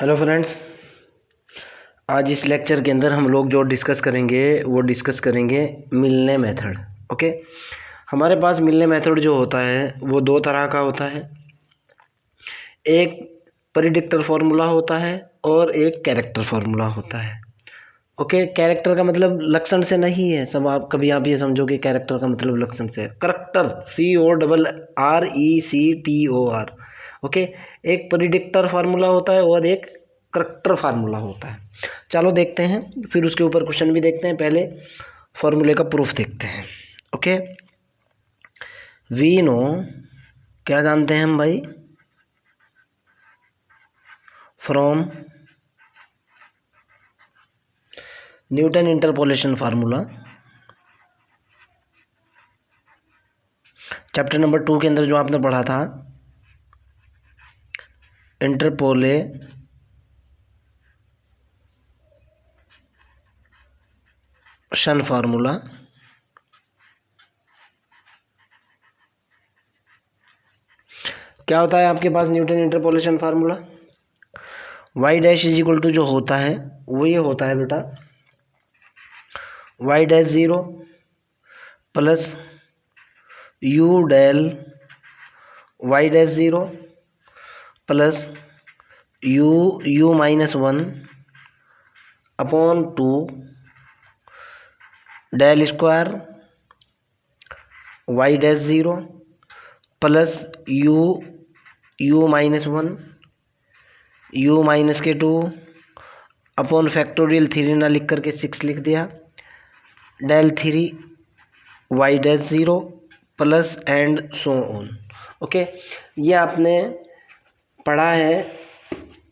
Hello friends, आज इस lecture के अंदर हम लोग जो डिस्कस करेंगे मिलने मेथड। ओके, हमारे पास मिलने मेथड जो होता है वो दो तरह का होता है। एक प्रिडिक्टर फार्मूला होता है और एक कैरेक्टर फार्मूला होता है। ओके, कैरेक्टर का मतलब लक्षण से नहीं है। सब आप कभी आप ये समझो कि कैरेक्टर का मतलब लक्षण से है। Character CORRECTOR। ओके, एक प्रिडिक्टर फार्मूला होता है और एक करैक्टर फार्मूला होता है। चलो देखते हैं, फिर उसके ऊपर क्वेश्चन भी देखते हैं। पहले फार्मूले का प्रूफ देखते हैं। ओके, वी नो, क्या जानते हैं हम भाई, from Newton interpolation formula, chapter number 2 के अंदर जो आपने पढ़ा था, इंटरपोलेशन फार्मूला। क्या होता है आपके पास Newton interpolation formula? y dash is equal to जो होता है वो ये होता है बेटा, y dash 0 plus u del y dash 0 plus u minus 1 upon 2 del square y dash 0 plus u minus 1 u minus के 2 अपॉन फैक्टोरियल 3 ना लिख करके 6 लिख दिया, del 3 y dash 0 plus and so on. Okay, ये आपने पढ़ा है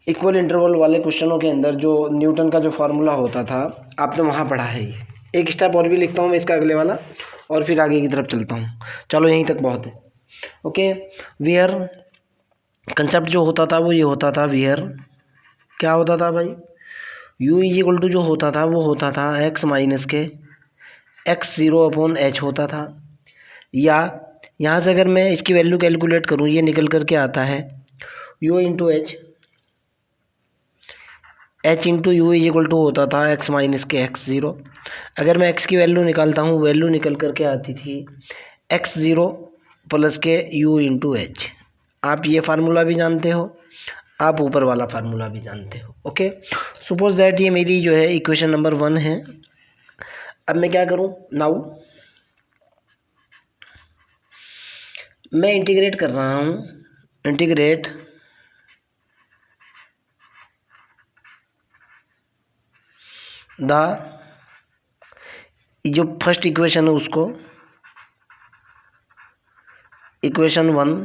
इक्वल इंटरवल वाले क्वेश्चनों के अंदर। जो न्यूटन का जो फार्मूला होता था आपने वहाँ पढ़ा है। ये एक स्टेप और भी लिखता हूँ मैं इसका अगले वाला, और फिर आगे की तरफ चलता हूँ। चलो यहीं तक बहुत है। ओके, वियर कंसेप्ट जो होता था वो ये होता था। वियर क्या होता था भाई, u इज इक्वल टू जो होता था वो होता था x माइनस के x0 अपॉन h होता था। या यहाँ से अगर मैं इसकी वैल्यू कैलकुलेट करूँ, ये निकल करके आता है u into h into u is equal to होता था x माइनस के x0। अगर मैं x की वैल्यू निकालता हूँ, वैल्यू निकल करके आती थी x0 प्लस के u इंटू h। आप ये फार्मूला भी जानते हो, आप ऊपर वाला फार्मूला भी जानते हो। ओके, सपोज दैट ये मेरी जो है इक्वेशन नंबर 1 है। अब मैं क्या करूँ, नाउ मैं इंटीग्रेट कर रहा हूँ, इंटीग्रेट द, जो फर्स्ट इक्वेशन है उसको इक्वेशन 1,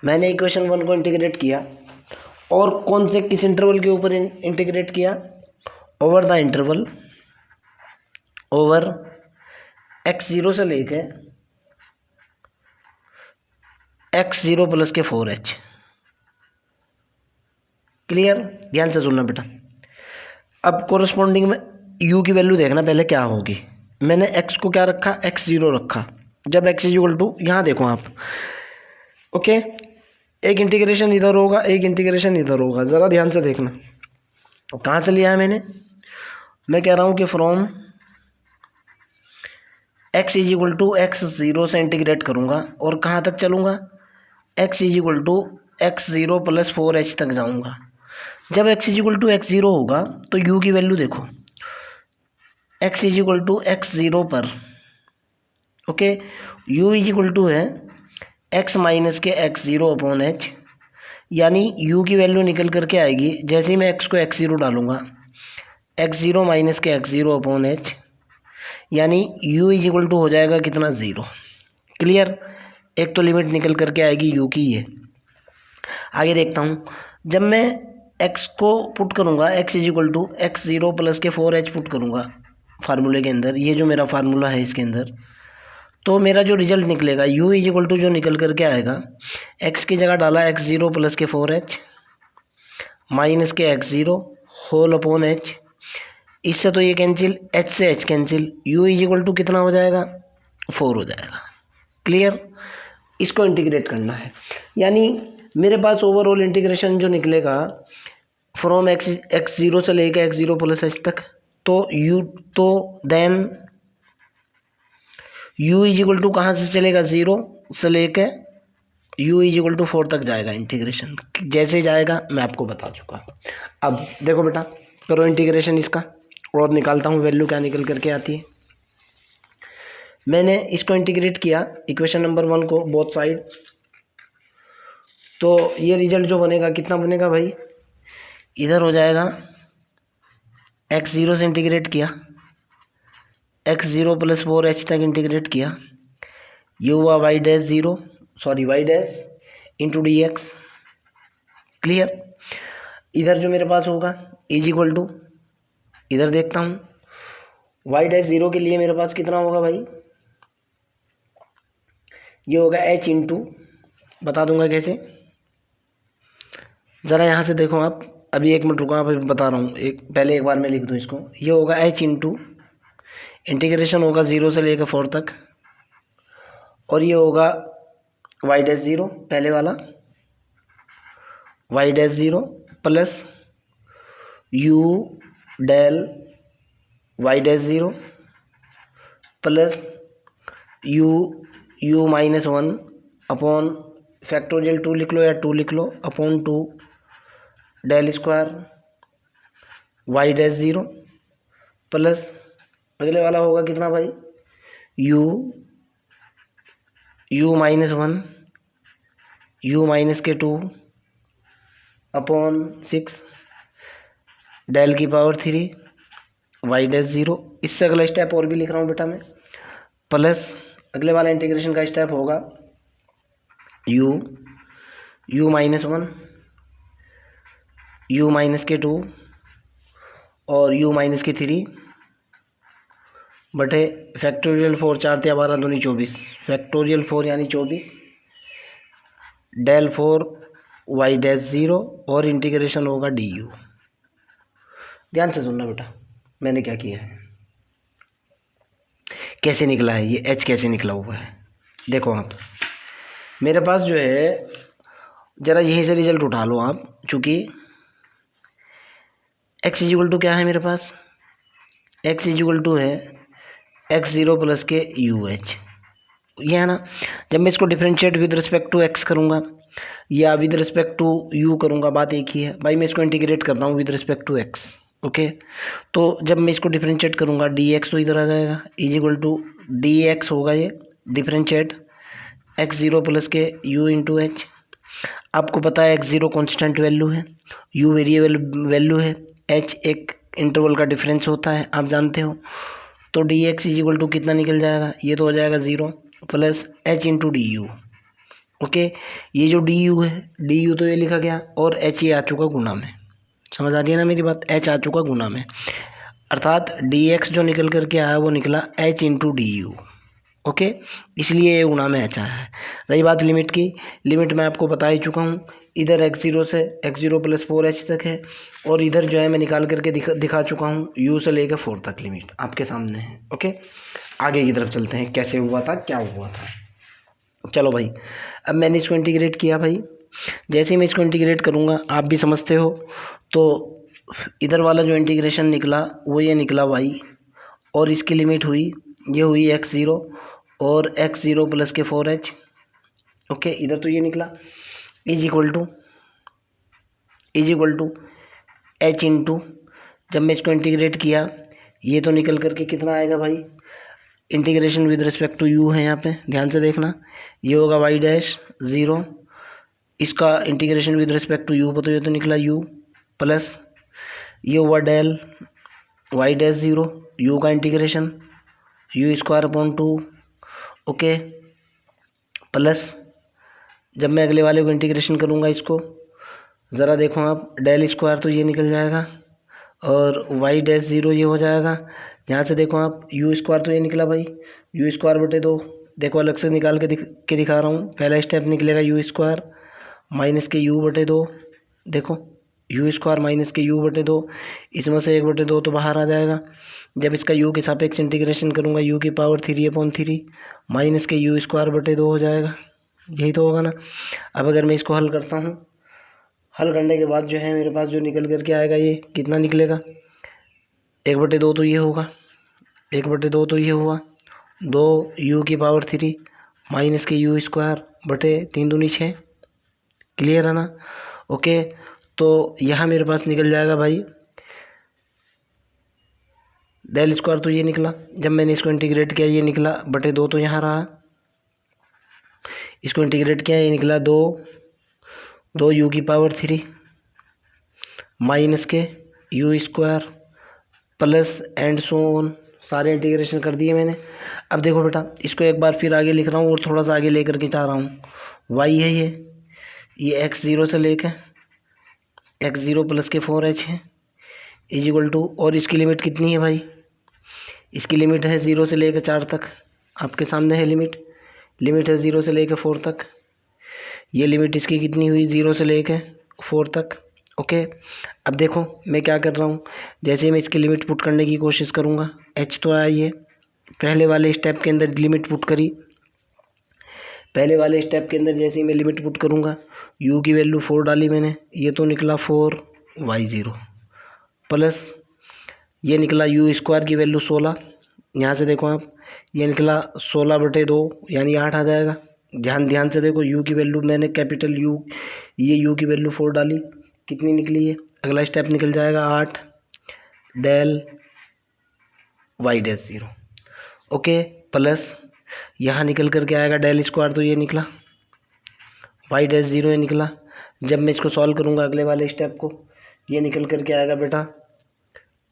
मैंने इक्वेशन 1 को इंटीग्रेट किया। और कौन से किस इंटरवल के ऊपर इंटीग्रेट किया, over the interval, over x0 से लेके x0 प्लस के 4h। क्लियर, ध्यान से सुनना बेटा। अब कोरस्पॉन्डिंग में u की वैल्यू देखना पहले क्या होगी। मैंने x को क्या रखा, x0 रखा। जब x इक्वल टू, यहाँ देखो आप, ओके, एक इंटीग्रेशन इधर होगा, एक इंटीग्रेशन इधर होगा। ज़रा ध्यान से देखना। कहाँ से लिया है मैंने, मैं कह रहा हूँ कि from x is equal to x0 से इंटीग्रेट करूँगा और कहाँ तक चलूँगा, x is equal to x0 plus 4h तक जाऊँगा। जब x is equal to x0 होगा तो u की वैल्यू देखो, x is equal to x0 पर, okay, u is equal to है x माइनस के x0 अपॉन h। यानी u की वैल्यू निकल करके आएगी, जैसे ही मैं x को x0 डालूंगा, x0 माइनस के x0 अपॉन h, यानी u इज इक्वल टू हो जाएगा कितना, 0। क्लियर, एक तो लिमिट निकल करके आएगी u की। ये आगे देखता हूँ, जब मैं x को पुट करूँगा, x is equal to x0 plus के 4h पुट करूँगा फार्मूले के अंदर, ये जो मेरा फार्मूला है इसके अंदर, तो मेरा जो रिजल्ट निकलेगा u इज इक्वल टू जो निकल करके आएगा, x की जगह डाला x0 प्लस के 4h माइनस के x0 होल अपॉन h। इससे तो ये कैंसिल, h से h cancel, u is equal to कितना हो जाएगा, 4 हो जाएगा। क्लियर, इसको इंटीग्रेट करना है। यानी मेरे पास ओवरऑल इंटीग्रेशन जो निकलेगा फ्रॉम एक्स ज़ीरो से लेकर एक्स ज़ीरो प्लस एच तक, तो then u is equal to कहाँ से चलेगा, ज़ीरो से लेके u इज इक्वल टू 4 तक जाएगा इंटीग्रेशन। जैसे जाएगा मैं आपको बता चुका। अब देखो बेटा, करो इंटीग्रेशन इसका और निकालता हूँ वैल्यू क्या निकल करके आती है। मैंने इसको इंटीग्रेट किया इक्वेशन नंबर 1 को बोथ साइड, तो ये रिजल्ट जो बनेगा कितना बनेगा भाई, इधर हो जाएगा एक्स ज़ीरो से इंटीग्रेट किया, एक्स ज़ीरो प्लस 4h तक इंटीग्रेट किया, ये हुआ Y dash zero, sorry Y dash into D X. Clear. इधर जो मेरे पास होगा इज इक्वल टू, इधर देखता हूँ वाई डैश ज़ीरो के लिए मेरे पास कितना होगा भाई, ये होगा h इंटू, बता दूंगा कैसे, ज़रा यहाँ से देखो आप, अभी 1 मिनट रुका, अभी बता रहा हूँ, पहले एक बार मैं लिख दूँ इसको। ये होगा h इंटू, इंटीग्रेशन होगा 0 से लेकर 4 तक, और ये होगा वाई डैश ज़ीरो पहले वाला, Y dash zero plus u del Y dash zero plus u minus 1 upon factorial 2 लिख लो या 2 लिख लो, upon 2 del square Y dash zero plus अगले वाला होगा कितना भाई, u माइनस 1 u माइनस के 2 अपॉन 6 डेल की पावर 3 वाई डैश ज़ीरो। इससे अगला स्टेप और भी लिख रहा हूँ बेटा मैं, प्लस अगले वाला इंटीग्रेशन का स्टेप होगा u माइनस 1 u माइनस के 2 और u माइनस के 3 बटे फैक्टोरियल 4 4 या 12 दूनी 24, फैक्टोरियल 4 यानी 24 डेल 4 वाई डैश ज़ीरो और इंटीग्रेशन होगा du। ध्यान से सुनना बेटा मैंने क्या किया है, कैसे निकला है ये h कैसे निकला हुआ है। देखो आप, मेरे पास जो है, ज़रा यहीं से रिजल्ट उठा लो आप, चूँकि x इज इक्वल टू क्या है मेरे पास, x इज इक्वल टू है एक्स ज़ीरो प्लस के UH, ये है ना। जब मैं इसको differentiate with respect to x करूँगा या विद रिस्पेक्ट टू u करूँगा, बात एक ही है भाई। मैं इसको इंटीग्रेट कर रहा हूँ with respect to x, okay. तो जब मैं इसको डिफरेंशिएट करूँगा dx तो इधर आ जाएगा, इज इक्वल टू dx होगा ये डिफरेंशिएट एक्स ज़ीरो प्लस के u इंटू एच। आपको पता है एक्स ज़ीरो कॉन्स्टेंट वैल्यू है, u वेरिएबल वैल्यू है, h एक इंटरवल का डिफरेंस होता है, आप जानते हो। तो D X is equal to कितना निकल जाएगा, ये तो हो जाएगा 0 plus h into D U, okay. ये जो डी यू है, डी यू तो ये लिखा गया, और h ये आ चुका गुना में, समझ आ रही है ना मेरी बात, h आ चुका गुना में, अर्थात डी एक्स जो निकल करके आया वो निकला h into D U, okay. इसलिए ये गुना में h आया है। रही बात लिमिट की, लिमिट मैं आपको बता ही चुका हूँ, इधर एक्स ज़ीरो से एक्स ज़ीरो प्लस 4h तक है, और इधर जो है मैं निकाल करके दिखा चुका हूँ u से लेकर 4 तक लिमिट आपके सामने है, ओके। आगे की तरफ चलते हैं, कैसे हुआ था, क्या हुआ था। चलो भाई, अब मैंने इसको इंटीग्रेट किया भाई, जैसे ही मैं इसको इंटीग्रेट करूँगा आप भी समझते हो, तो इधर वाला जो इंटीग्रेशन निकला वो ये निकला भाई, और इसकी लिमिट हुई, ये हुई एक्स ज़ीरो और एक्स ज़ीरो प्लस के 4h, ओके। इधर तो ये निकला is equal to h into, जब मैं इसको इंटीग्रेट किया ये तो निकल करके कितना आएगा भाई, integration with respect to u है यहाँ पे, ध्यान से देखना, ये होगा वाई डैश ज़ीरो, इसका integration with respect to u पर, तो ये तो निकला u प्लस ये हुआ del Y dash zero, u का integration u square upon 2, okay, plus जब मैं अगले वाले को इंटीग्रेशन करूँगा इसको, ज़रा देखो आप, डेल स्क्वायर तो ये निकल जाएगा और वाई डैश ज़ीरो ये हो जाएगा। यहाँ से देखो आप, यू स्क्वायर तो ये निकला भाई, यू स्क्वायर बटे 2, देखो अलग से निकाल के दिखा रहा हूँ। पहला स्टेप निकलेगा यू स्क्वायर माइनस के यू बटे 2, देखो यू स्क्वायर माइनस के यू बटे 2, इसमें से 1/2 तो बाहर आ जाएगा। जब इसका यू के सापेक्ष इंटीग्रेशन करूँगा, यू की पावर 3/3 माइनस के यू स्क्वायर बटे 2 हो जाएगा, यही तो होगा ना। अब अगर मैं इसको हल करता हूँ, हल करने के बाद जो है मेरे पास जो निकल कर के आएगा ये कितना निकलेगा, 1/2 तो ये होगा, 1/2 तो ये हुआ, 2u³ माइनस के u²/3×2 = 6। क्लियर है ना। ओके, तो यहाँ मेरे पास निकल जाएगा भाई डेल स्क्वायर, तो ये निकला। जब मैंने इसको इंटीग्रेट किया ये निकला, बटे 2 तो यहाँ रहा, इसको इंटीग्रेट किया ये निकला 2u³ माइनस के u² plus and so on, सारे इंटीग्रेशन कर दिए मैंने। अब देखो बेटा, इसको एक बार फिर आगे लिख रहा हूँ और थोड़ा सा आगे लेकर के जा रहा हूँ। y है ये x0 से लेकर x0 प्लस के 4h है = और इसकी लिमिट कितनी है भाई, इसकी लिमिट है 0 से लेकर 4 तक, आपके सामने है लिमिट है 0 से लेकर 4 तक। ये लिमिट इसकी कितनी हुई, 0 से लेकर 4 तक। ओके, अब देखो मैं क्या कर रहा हूँ, जैसे मैं इसकी लिमिट पुट करने की कोशिश करूँगा, h तो आई है, पहले वाले स्टेप के अंदर लिमिट पुट करी, पहले वाले स्टेप के अंदर जैसे ही मैं लिमिट पुट करूँगा u की वैल्यू 4 डाली मैंने, ये तो निकला 4y0 प्लस ये निकला u² की वैल्यू 16, यहाँ से देखो आप ये निकला 16/2 यानी 8 आ जाएगा। ध्यान से देखो u की वैल्यू मैंने कैपिटल U, ये u की वैल्यू 4 डाली, कितनी निकली है, अगला स्टेप निकल जाएगा 8 डेल y'0। ओके, प्लस यहाँ निकल करके आएगा डेल स्क्वायर, तो ये निकला y'0 ये निकला। जब मैं इसको सॉल्व करूँगा अगले वाले स्टेप को, ये निकल करके आएगा बेटा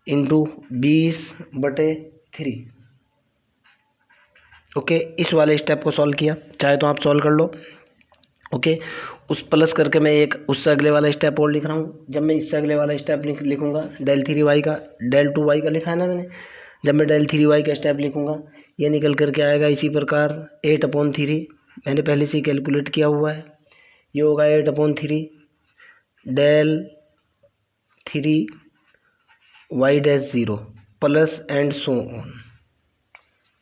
इंटू 20/3। ओके, इस वाले स्टेप को सॉल्व किया, चाहे तो आप सॉल्व कर लो। ओके, उस प्लस करके मैं एक उससे अगले वाला स्टेप और लिख रहा हूँ। जब मैं इससे अगले वाला स्टेप लिखूँगा del3y का, del2y का लिखा है ना मैंने, जब मैं del3y का स्टेप लिखूँगा ये निकल करके आएगा इसी प्रकार 8/3, मैंने पहले से ही कैलकुलेट किया हुआ है, ये होगा 8/3 del3y'0 plus and so on.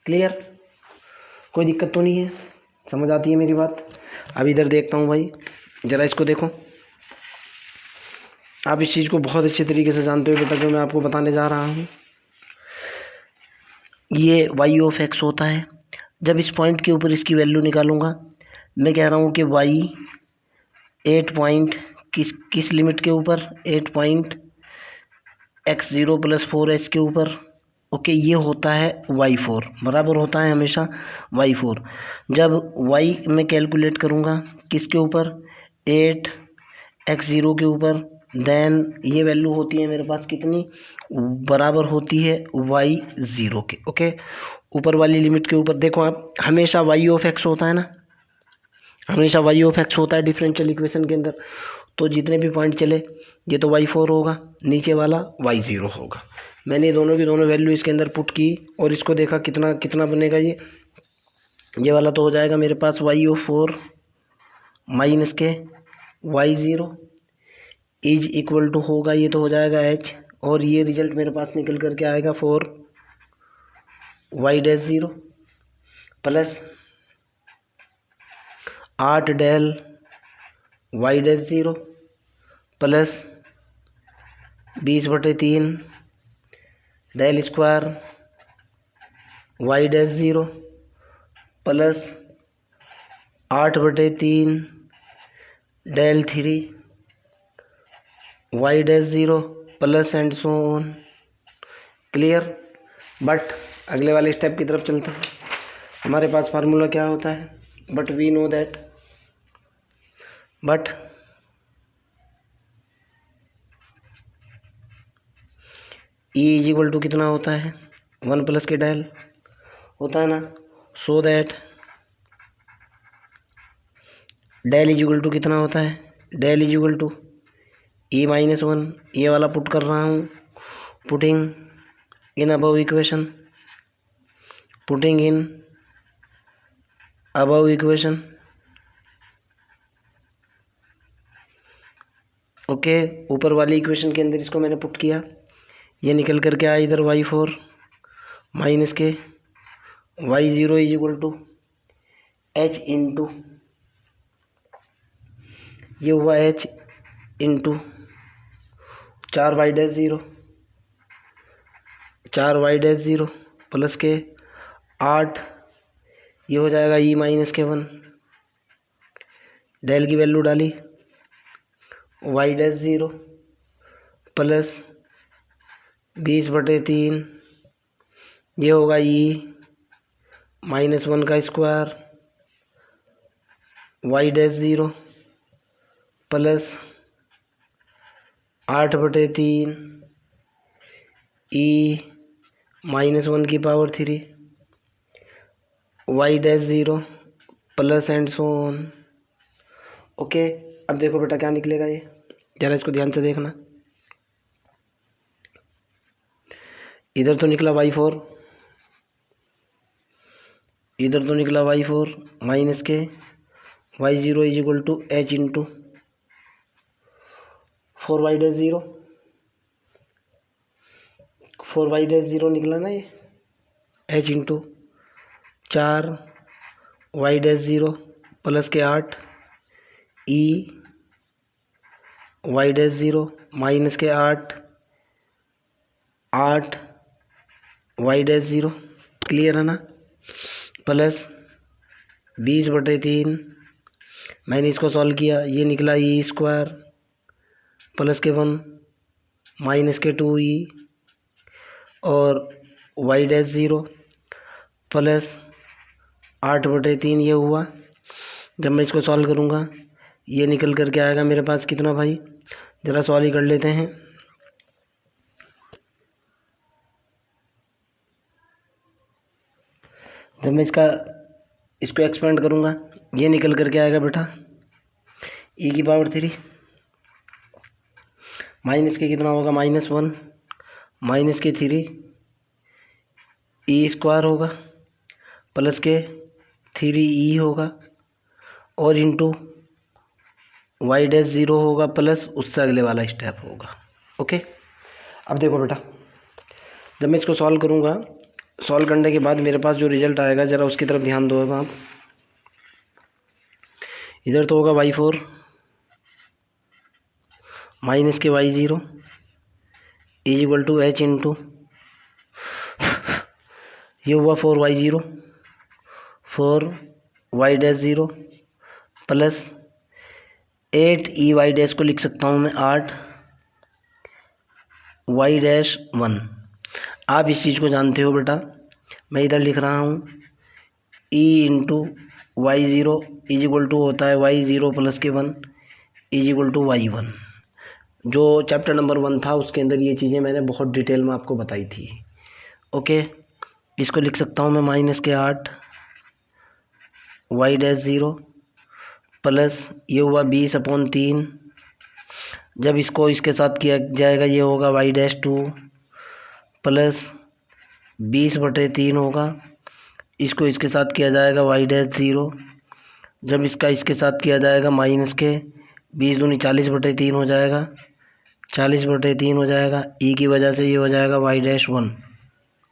Clear, कोई दिक्कत तो नहीं है, समझ आती है मेरी बात। अब इधर देखता हूँ भाई, ज़रा इसको देखो, आप इस चीज़ को बहुत अच्छे तरीके से जानते हो बेटा, जो मैं आपको बताने जा रहा हूँ। ये y(x) होता है, जब इस पॉइंट के ऊपर इसकी वैल्यू निकालूंगा, मैं कह रहा हूँ कि y 8 पॉइंट किस लिमिट के ऊपर, 8.x0 + 4h के ऊपर। ओके, ये होता है y4, बराबर होता है हमेशा y4। जब y मैं कैलकुलेट करूँगा किसके ऊपर, 8x0 के ऊपर, देन ये वैल्यू होती है मेरे पास कितनी, बराबर होती है y0 के। ओके, ऊपर वाली लिमिट के ऊपर देखो आप, हमेशा y(x) होता है ना, हमेशा y(x) होता है डिफरेंशियल इक्वेशन के अंदर, तो जितने भी पॉइंट चले ये तो y4 होगा, नीचे वाला y0 होगा। मैंने दोनों की दोनों वैल्यू इसके अंदर पुट की और इसको देखा कितना कितना बनेगा, ये वाला तो हो जाएगा मेरे पास y4 माइनस के y0 = होगा, ये तो हो जाएगा h, और ये रिजल्ट मेरे पास निकल करके आएगा 4y'0 plus 8 del y'0 plus 20/3 del square y'0 plus 8/3 del 3 y'0 plus and so on. Clear, but अगले वाले स्टेप की तरफ चलते हैं। हमारे पास फार्मूला क्या होता है, but we know that, but E = कितना होता है, 1 प्लस के डेल होता है ना, सो दैट डेल = कितना होता है, डेल = E-1, ये वाला पुट कर रहा हूँ, putting in above equation, putting in above equation. Okay, ऊपर वाली इक्वेशन के अंदर इसको मैंने पुट किया, ये निकल करके आया इधर y4 माइनस के y0 = h इंटू, ये हुआ h into 4y dash 0 4y dash 0 plus के 8, ये हो जाएगा e-1। डेल की वैल्यू डाली y डैश 0 प्लस 20/3, ये होगा e-1 का square y dash 0 plus 8/3 e-1 की power 3 y dash 0 plus and so on. Okay, अब देखो बेटा क्या निकलेगा ये, जरा इसको ध्यान से देखना। इधर तो निकला y4, इधर तो निकला y4 माइनस के y0 is equal to h into 4y dash 0 4y dash 0 निकला ना ये, h into 4y dash 0 plus के 8 y डैश 0 माइनस के 8y डैश 0, क्लियर है ना, प्लस 20/3, मैंने इसको सॉल्व किया, ये निकला e² प्लस के 1 माइनस के 2e और y डैश 0 प्लस 8/3 ये हुआ। जब मैं इसको सॉल्व करूँगा ये निकल करके आएगा मेरे पास कितना भाई, ज़रा सॉल्व ही कर लेते हैं। जब मैं इसको एक्सपेंड करूँगा ये निकल करके आएगा बेटा e⁻³ माइनस के कितना होगा -1 माइनस के 3 e² होगा प्लस के 3e होगा और इंटू y डैश 0 होगा प्लस उससे अगले वाला स्टेप होगा। ओके, अब देखो बेटा जब मैं इसको सॉल्व करूँगा, सॉल्व करने के बाद मेरे पास जो रिजल्ट आएगा ज़रा उसकी तरफ ध्यान दो। अब आप इधर तो होगा y4 माइनस के y0 is equal to h into, ये हुआ 4y डैश 0 प्लस 8 डैश को लिख सकता हूँ मैं 8y-1। आप इस चीज़ को जानते हो बेटा, मैं इधर लिख रहा हूँ e into y0 is equal to होता है y0 प्लस के 1 इज इक्वल टू y1। जो चैप्टर नंबर 1 था उसके अंदर ये चीज़ें मैंने बहुत डिटेल में आपको बताई थी। ओके, इसको लिख सकता हूँ मैं माइनस के 8y-0 प्लस ये हुआ 20/3, जब इसको इसके साथ किया जाएगा ये होगा y-2 प्लस 20/3 होगा, इसको इसके साथ किया जाएगा y-0, जब इसका इसके साथ किया जाएगा माइनस के 20 दूनी 40/3 हो जाएगा, 40/3 हो जाएगा, e की वजह से ये हो जाएगा y-1।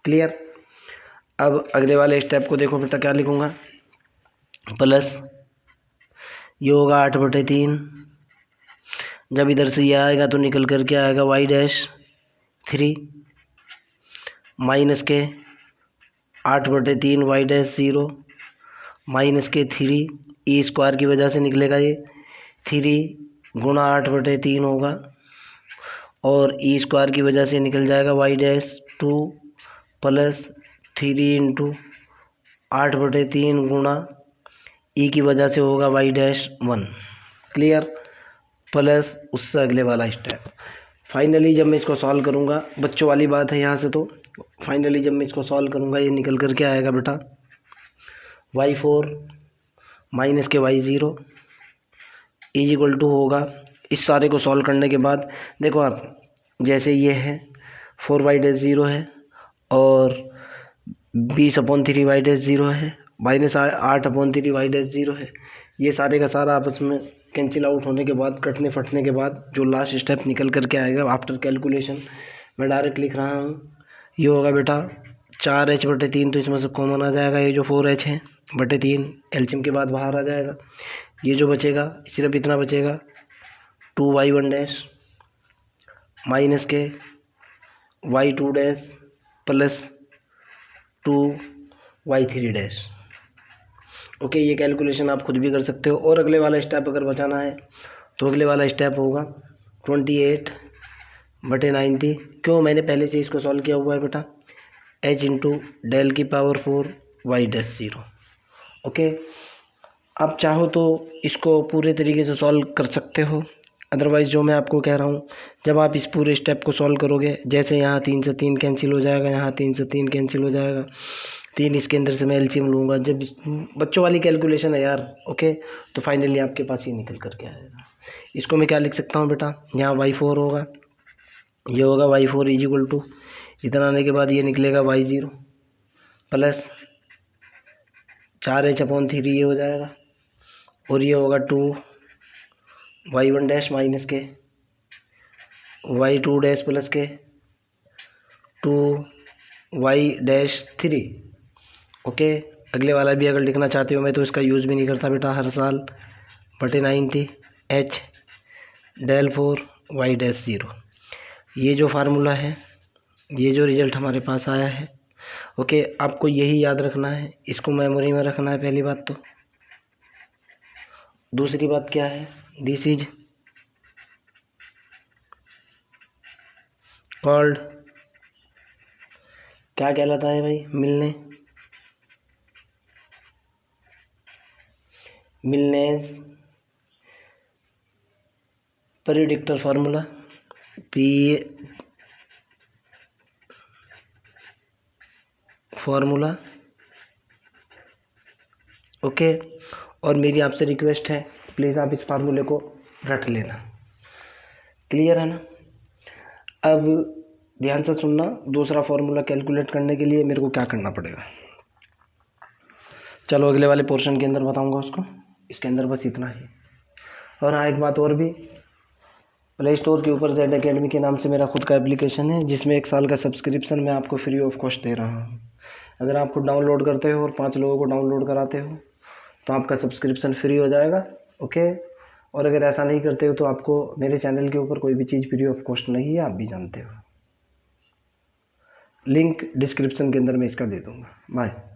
क्लियर। अब अगले वाले स्टेप को देखो बेटा क्या लिखूँगा, प्लस ये होगा 8/3, जब इधर से ये आएगा तो निकल कर के आएगा y-3 माइनस के 8/3 y-0 माइनस के 3 e² की वजह से निकलेगा ये 3 गुणा 8/3 होगा और e² की वजह से निकल जाएगा y-2 प्लस 3 इंटू 8/3 गुणा e की वजह से होगा y-1। क्लियर, प्लस उससे अगले वाला स्टेप। फाइनली जब मैं इसको सॉल्व करूँगा, बच्चों वाली बात है यहाँ से, तो फाइनली जब मैं इसको सॉल्व करूँगा ये निकल कर के आएगा बेटा y4 माइनस के y0 इज इक्वल टू होगा, इस सारे को सॉल्व करने के बाद देखो आप, जैसे ये है 4y-0 है और 20/3 y-0 है माइनस 8/3 y-0 है, ये सारे का सारा आपस में कैंसिल आउट होने के बाद, कटने फटने के बाद जो लास्ट स्टेप निकल करके आएगा आफ्टर कैलकुलेशन, मैं डायरेक्ट लिख रहा हूँ, ये होगा बेटा 4h/3, तो इसमें से कॉमन आ जाएगा, ये जो 4h है /3 एलसीएम के बाद बाहर आ जाएगा, ये जो बचेगा सिर्फ इतना बचेगा 2y1 माइनस के y2 प्लस 2y3। ओके, ये कैलकुलेशन आप खुद भी कर सकते हो। और अगले वाला स्टेप अगर बचाना है तो अगले वाला स्टेप होगा 28/90। क्यों, मैंने पहले से इसको सॉल्व किया हुआ है बेटा, h इंटू डेल की पावर 4 y-0। ओके, आप चाहो तो इसको पूरे तरीके से सॉल्व कर सकते हो, अदरवाइज़ जो मैं आपको कह रहा हूँ, जब आप इस पूरे स्टेप को सॉल्व करोगे, जैसे यहाँ 3 से 3 कैंसिल हो जाएगा, यहाँ 3 से 3 कैंसिल हो जाएगा, 3 इसके अंदर से मैं एलसीएम लूँगा, जब बच्चों वाली कैलकुलेशन है यार। ओके, तो फाइनली आपके पास ये निकल करके आएगा। इसको मैं क्या लिख सकता हूँ बेटा, यहाँ y4 होगा, ये होगा y4 इक्वल टू, इतना आने के बाद ये निकलेगा y0 प्लस 4h/3 ये हो जाएगा, और ये होगा 2y1 माइनस के y2 प्लस के 2y-3। ओके, अगले वाला भी अगर लिखना चाहते हो, मैं तो इसका यूज़ भी नहीं करता बेटा हर साल, बटे 90 h डेल 4 y-0। ये जो फार्मूला है, ये जो रिजल्ट हमारे पास आया है, ओके, आपको यही याद रखना है, इसको मेमोरी में रखना है पहली बात तो। दूसरी बात क्या है, दिस इज कॉल्ड, क्या कहलाता है भाई, Milne's predictor formula, P formula. Okay, और मेरी आपसे रिक्वेस्ट है, प्लीज़ आप इस फार्मूले को रट लेना। क्लियर है ना? अब ध्यान से सुनना, दूसरा फार्मूला कैलकुलेट करने के लिए मेरे को क्या करना पड़ेगा, चलो अगले वाले पोर्शन के अंदर बताऊंगा उसको, इसके अंदर बस इतना ही। और हाँ, एक बात और भी, प्ले स्टोर के ऊपर जेड एकेडमी के नाम से मेरा खुद का एप्लीकेशन है, जिसमें 1 साल का सब्सक्रिप्शन मैं आपको फ्री ऑफ कॉस्ट दे रहा हूँ। अगर आप खुद डाउनलोड करते हो और 5 लोगों को डाउनलोड कराते हो तो आपका सब्सक्रिप्शन फ्री हो जाएगा। ओके, और अगर ऐसा नहीं करते हो तो आपको मेरे चैनल के ऊपर कोई भी चीज़ फ्री ऑफ कॉस्ट नहीं है, आप भी जानते हो। लिंक डिस्क्रिप्शन के अंदर मैं इसका दे दूँगा। बाय।